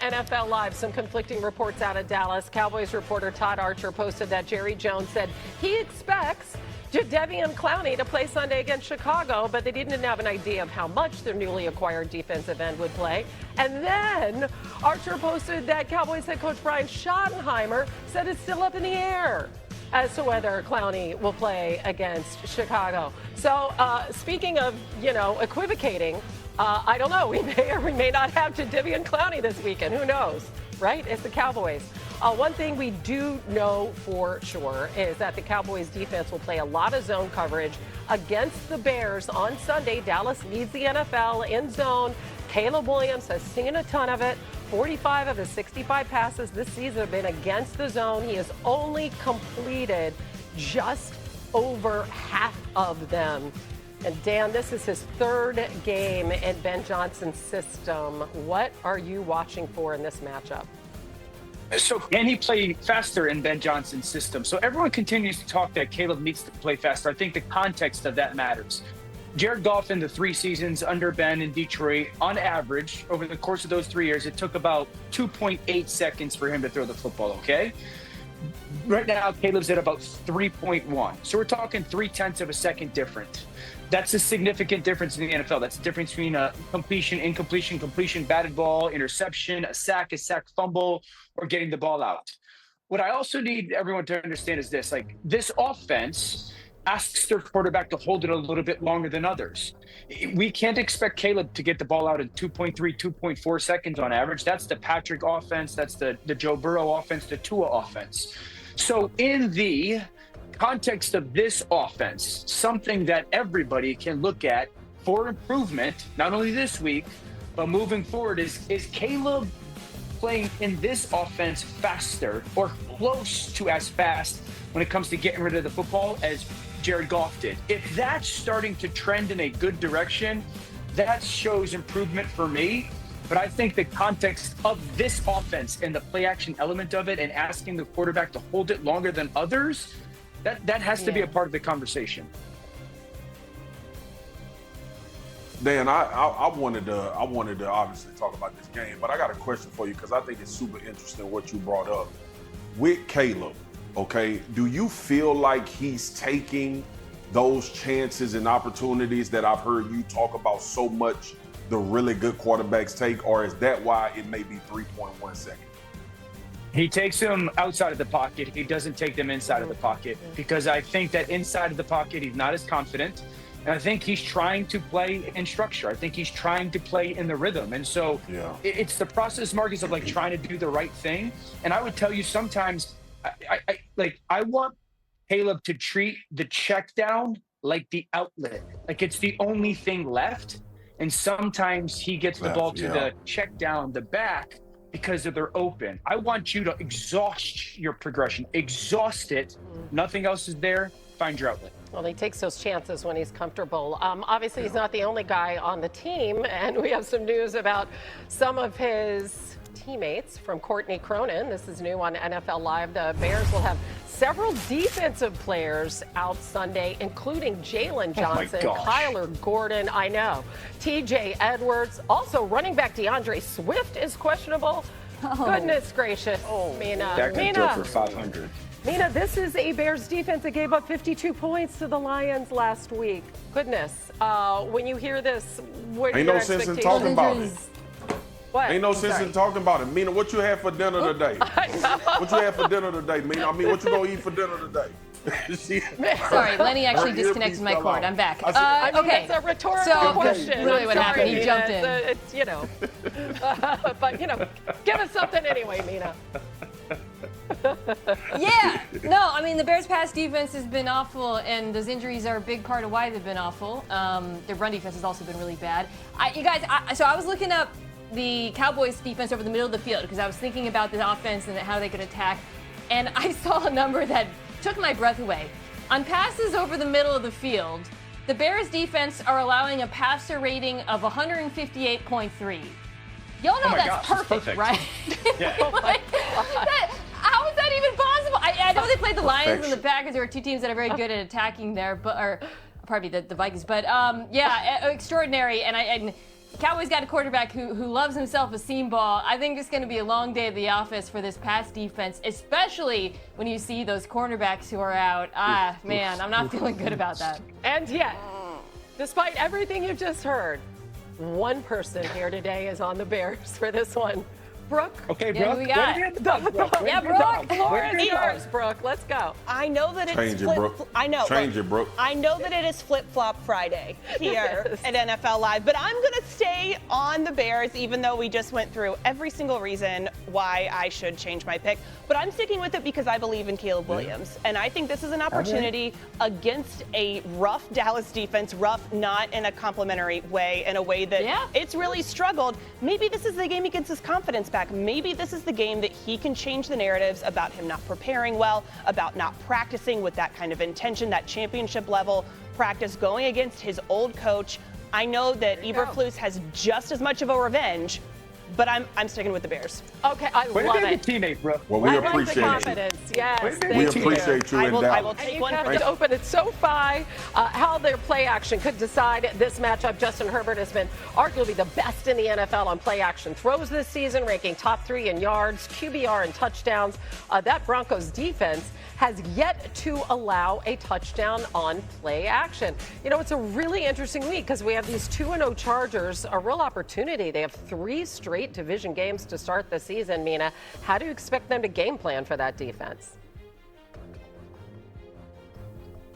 NFL Live, some conflicting reports out of Dallas. Cowboys reporter Todd Archer posted that Jerry Jones said he expects Jadeveon Clowney to play Sunday against Chicago, but they didn't have an idea of how much their newly acquired defensive end would play. And then Archer posted that Cowboys head coach Brian Schottenheimer said it's still up in the air as to whether Clowney will play against Chicago. So speaking of, equivocating, I don't know. We may or we may not have Jadeveon Clowney this weekend. Who knows, right? It's the Cowboys. One thing we do know for sure is that the Cowboys defense will play a lot of zone coverage against the Bears on Sunday. Dallas leads the NFL in zone. Caleb Williams has seen a ton of it. 45 of his 65 passes this season have been against the zone. He has only completed just over half of them. And Dan, this is his third game in Ben Johnson's system. What are you watching for in this matchup? So can he play faster in Ben Johnson's system? So everyone continues to talk that Caleb needs to play faster. I think the context of that matters. Jared Goff in the 3 seasons under Ben in Detroit, on average, over the course of those 3 years, it took about 2.8 seconds for him to throw the football, okay? Right now, Caleb's at about 3.1. So we're talking 0.3 of a second different. That's a significant difference in the NFL. That's the difference between a completion, incompletion, completion, batted ball, interception, a sack, fumble, or getting the ball out. What I also need everyone to understand is this, this offense asks their quarterback to hold it a little bit longer than others. We can't expect Caleb to get the ball out in 2.3, 2.4 seconds on average. That's the Patrick offense. That's the Joe Burrow offense, the Tua offense. So in the context of this offense, something that everybody can look at for improvement, not only this week, but moving forward, is Caleb playing in this offense faster or close to as fast when it comes to getting rid of the football as Jared Goff did? If that's starting to trend in a good direction, that shows improvement for me. But I think the context of this offense and the play action element of it and asking the quarterback to hold it longer than others, that has to be a part of the conversation. Dan, I wanted to obviously talk about this game, but I got a question for you because I think it's super interesting what you brought up with Caleb. Okay, do you feel like he's taking those chances and opportunities that I've heard you talk about so much the really good quarterbacks take, or is that why it may be 3.1 seconds? He takes them outside of the pocket. He doesn't take them inside of the pocket because I think that inside of the pocket, he's not as confident. And I think he's trying to play in structure. I think he's trying to play in the rhythm. And so it's the process, Marcus, of trying to do the right thing. And I would tell you sometimes I want Caleb to treat the check down like the outlet. It's the only thing left. And sometimes he gets the ball to the check down the back because they're open. I want you to exhaust your progression. Exhaust it. Nothing else is there. Find your outlet. Well, he takes those chances when he's comfortable. Obviously, he's not the only guy on the team, and we have some news about some of his teammates from Courtney Cronin. This is new on NFL Live. The Bears will have several defensive players out Sunday, including Jalen Johnson, Kyler Gordon, I know, TJ Edwards. Also, running back DeAndre Swift is questionable. Goodness gracious. Mina. That could go for 500. Mina, this is a Bears defense that gave up 52 points to the Lions last week. Goodness. When you hear this, what are your expectations? Ain't no sense in talking about it. What? Ain't no sense in talking about it. Mina, what you had for dinner today? What you had for dinner today, Mina? What you gonna eat for dinner today? Sorry, Lenny actually disconnected my cord. I'm back. Okay. It's a rhetorical question. Really what happened. He jumped in. But, give us something anyway, Mina. The Bears' pass defense has been awful, and those injuries are a big part of why they've been awful. Their run defense has also been really bad. So I was looking up the Cowboys' defense over the middle of the field because I was thinking about the offense and how they could attack, and I saw a number that took my breath away. On passes over the middle of the field, the Bears' defense are allowing a passer rating of 158.3. Y'all know that's perfect, right? Yeah. How is that even possible? I know they played the Lions and the Packers. There are two teams that are very good at attacking there, the Vikings. But extraordinary. And Cowboys got a quarterback who loves himself a seam ball. I think it's going to be a long day at the office for this pass defense, especially when you see those cornerbacks who are out. Man, I'm not feeling good about that. And yet, despite everything you've just heard, one person here today is on the Bears for this one. Brooke. Okay, Yeah, Brooke. who we got? Yeah, Brooke. Floor is yours, Brooke. Let's go. I know that Change it's it, Brooke. I know. Change it, Brooke. I know that it is flip-flop Friday here at NFL Live, but I'm going to stay on the Bears, even though we just went through every single reason why I should change my pick. But I'm sticking with it because I believe in Caleb Williams. And I think this is an opportunity against a rough Dallas defense, rough not in a complimentary way, in a way that it's really struggled. Maybe this is the game he gets his confidence back. Maybe this is the game that he can change the narratives about him not preparing well, about not practicing with that kind of intention, that championship level practice, going against his old coach. I know that Eberflus has just as much of a revenge, but I'm sticking with the Bears. Okay, I love it. Teammate, Brooke. Well, we I like the appreciate you. confidence. Yes, We thank you. appreciate you I in will Dallas. take And one you for have to open at SoFi. How their play action could decide this matchup. Justin Herbert has been arguably the best in the NFL on play action throws this season, ranking top 3 in yards, QBR, and touchdowns. That Broncos defense has yet to allow a touchdown on play action. You know, it's a really interesting week because we have these 2-0 Chargers, a real opportunity. They have 3 straight division games to start the season, Mina. How do you expect them to game plan for that defense?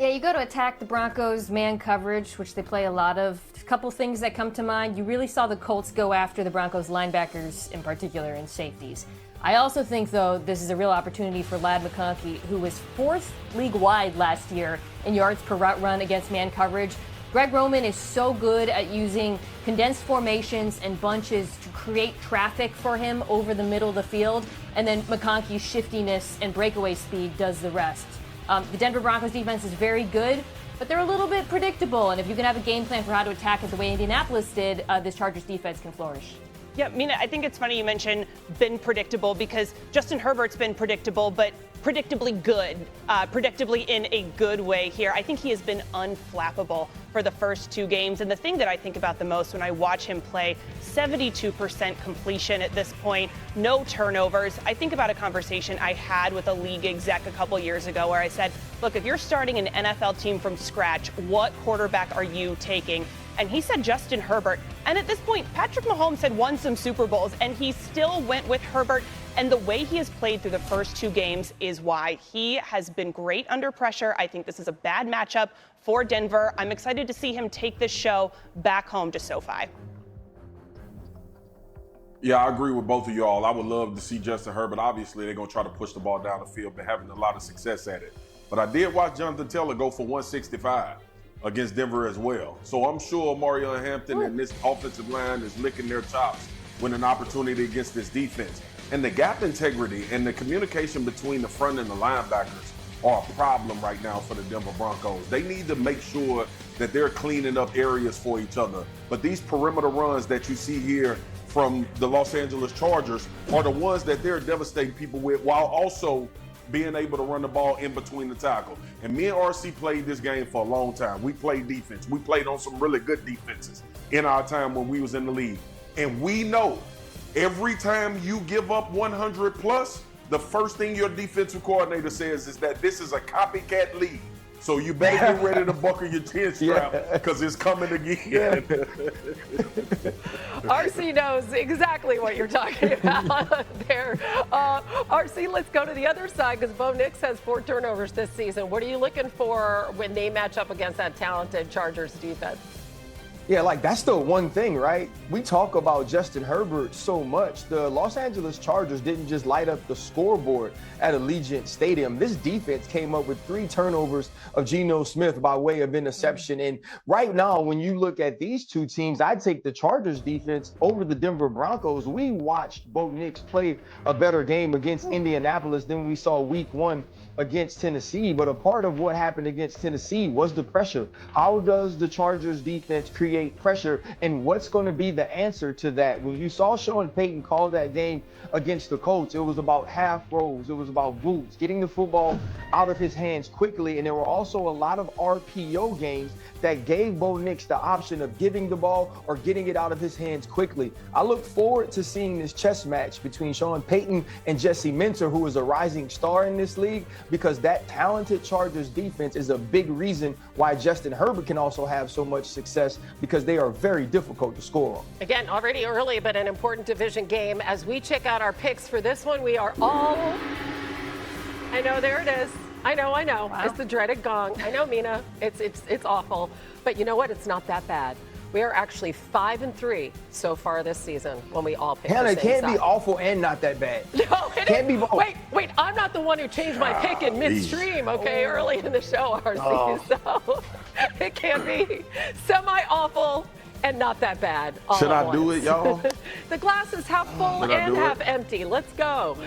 Yeah, you go to attack the Broncos man coverage, which they play a lot of. A couple things that come to mind. You really saw the Colts go after the Broncos linebackers in particular and safeties. I also think, though, this is a real opportunity for Ladd McConkey, who was 4th league-wide last year in yards per route run against man coverage. Greg Roman is so good at using condensed formations and bunches to create traffic for him over the middle of the field, and then McConkey's shiftiness and breakaway speed does the rest. The Denver Broncos defense is very good, but they're a little bit predictable, and if you can have a game plan for how to attack it the way Indianapolis did, this Chargers defense can flourish. Yeah, Mina, I think it's funny you mentioned been predictable because Justin Herbert's been predictable, but predictably good, predictably in a good way here. I think he has been unflappable for the first 2 games. And the thing that I think about the most when I watch him play, 72% completion at this point, no turnovers. I think about a conversation I had with a league exec a couple years ago where I said, look, if you're starting an NFL team from scratch, what quarterback are you taking? And he said Justin Herbert. And at this point, Patrick Mahomes had won some Super Bowls, and he still went with Herbert. And the way he has played through the first 2 games is why he has been great under pressure. I think this is a bad matchup for Denver. I'm excited to see him take this show back home to SoFi. Yeah, I agree with both of y'all. I would love to see Justin Herbert. Obviously, they're going to try to push the ball down the field, but having a lot of success at it. But I did watch Jonathan Taylor go for 165 against Denver as well. So I'm sure Mario Hampton and this offensive line is licking their chops when an opportunity against this defense. And the gap integrity and the communication between the front and the linebackers are a problem right now for the Denver Broncos. They need to make sure that they're cleaning up areas for each other. But these perimeter runs that you see here from the Los Angeles Chargers are the ones that they're devastating people with, while also being able to run the ball in between the tackle. And me and RC played this game for a long time. We played defense. We played on some really good defenses in our time when we was in the league. And we know every time you give up 100 plus, the first thing your defensive coordinator says is that this is a copycat league. So you better get ready to buckle your chin strap because it's coming again. RC knows exactly what you're talking about there. RC, let's go to the other side because Bo Nix has 4 turnovers this season. What are you looking for when they match up against that talented Chargers defense? Yeah, like that's the one thing, right? We talk about Justin Herbert so much. The Los Angeles Chargers didn't just light up the scoreboard at Allegiant Stadium. This defense came up with 3 turnovers of Geno Smith by way of interception. And right now, when you look at these 2 teams, I'd take the Chargers defense over the Denver Broncos. We watched Bo Nix play a better game against Indianapolis than we saw week 1 against Tennessee. But a part of what happened against Tennessee was the pressure. How does the Chargers defense create create pressure. And what's going to be the answer to that? When you saw Sean Payton call that game against the Colts, it was about half rolls. It was about boots, getting the football out of his hands quickly. And there were also a lot of RPO games that gave Bo Nix the option of giving the ball or getting it out of his hands quickly. I look forward to seeing this chess match between Sean Payton and Jesse Minter, who is a rising star in this league, because that talented Chargers defense is a big reason why Justin Herbert can also have so much success, because they are very difficult to score on. Again, already early, but an important division game. As we check out our picks for this one, we are all, I know, there it is. I know. Wow. It's the dreaded gong. I know, Mina. It's awful. But you know what? It's not that bad. We are actually 5-3 so far this season when we all pick the same Hannah, it can't side. be awful and not that bad. No, it can't be both. Wait, I'm not the one who changed my pick in midstream, okay, early in the show, RC. So it can't be semi-awful and not that bad. Should I do it, y'all? The glass is half full and half empty. Let's go.